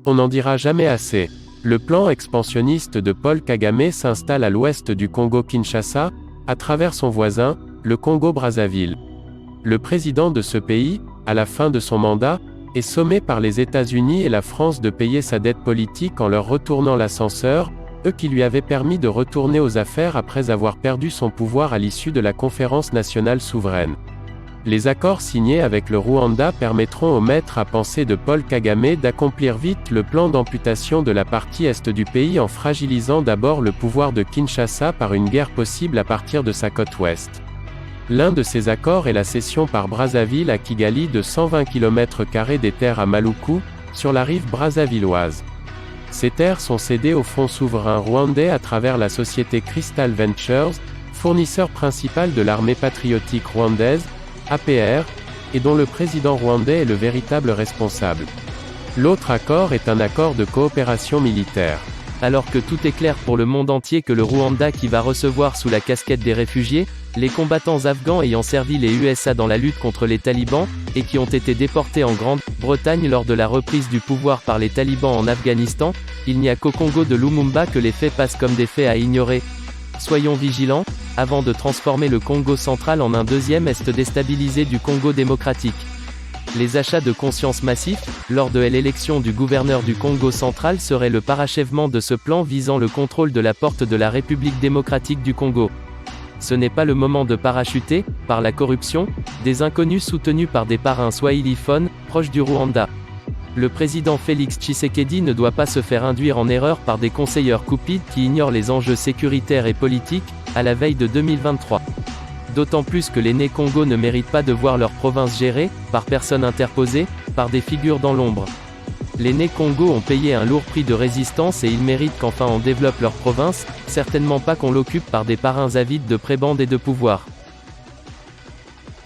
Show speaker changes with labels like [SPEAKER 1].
[SPEAKER 1] On n'en dira jamais assez. Le plan expansionniste de Paul Kagame s'installe à l'ouest du Congo-Kinshasa, à travers son voisin, le Congo-Brazzaville. Le président de ce pays, à la fin de son mandat, est sommé par les États-Unis et la France de payer sa dette politique en leur retournant l'ascenseur, eux qui lui avaient permis de retourner aux affaires après avoir perdu son pouvoir à l'issue de la conférence nationale souveraine. Les accords signés avec le Rwanda permettront au maître à penser de Paul Kagame d'accomplir vite le plan d'amputation de la partie est du pays en fragilisant d'abord le pouvoir de Kinshasa par une guerre possible à partir de sa côte ouest. L'un de ces accords est la cession par Brazzaville à Kigali de 120 km² des terres à Maluku, sur la rive brazzavilloise. Ces terres sont cédées au Fonds souverain rwandais à travers la société Crystal Ventures, fournisseur principal de l'armée patriotique rwandaise, APR, et dont le président rwandais est le véritable responsable. L'autre accord est un accord de coopération militaire.
[SPEAKER 2] Alors que tout est clair pour le monde entier que le Rwanda qui va recevoir sous la casquette des réfugiés, les combattants afghans ayant servi les USA dans la lutte contre les talibans, et qui ont été déportés en Grande-Bretagne lors de la reprise du pouvoir par les talibans en Afghanistan, il n'y a qu'au Congo de Lumumba que les faits passent comme des faits à ignorer. Soyons vigilants, avant de transformer le Congo central en un deuxième est déstabilisé du Congo démocratique. Les achats de conscience massifs, lors de l'élection du gouverneur du Congo central seraient le parachèvement de ce plan visant le contrôle de la porte de la République démocratique du Congo. Ce n'est pas le moment de parachuter, par la corruption, des inconnus soutenus par des parrains swahiliphones, proches du Rwanda. Le président Félix Tshisekedi ne doit pas se faire induire en erreur par des conseillers cupides qui ignorent les enjeux sécuritaires et politiques, à la veille de 2023. D'autant plus que les nés Congo ne méritent pas de voir leur province gérée, par personne interposée, par des figures dans l'ombre. Les nés Congo ont payé un lourd prix de résistance et ils méritent qu'enfin on développe leur province, certainement pas qu'on l'occupe par des parrains avides de prébendes et de pouvoir.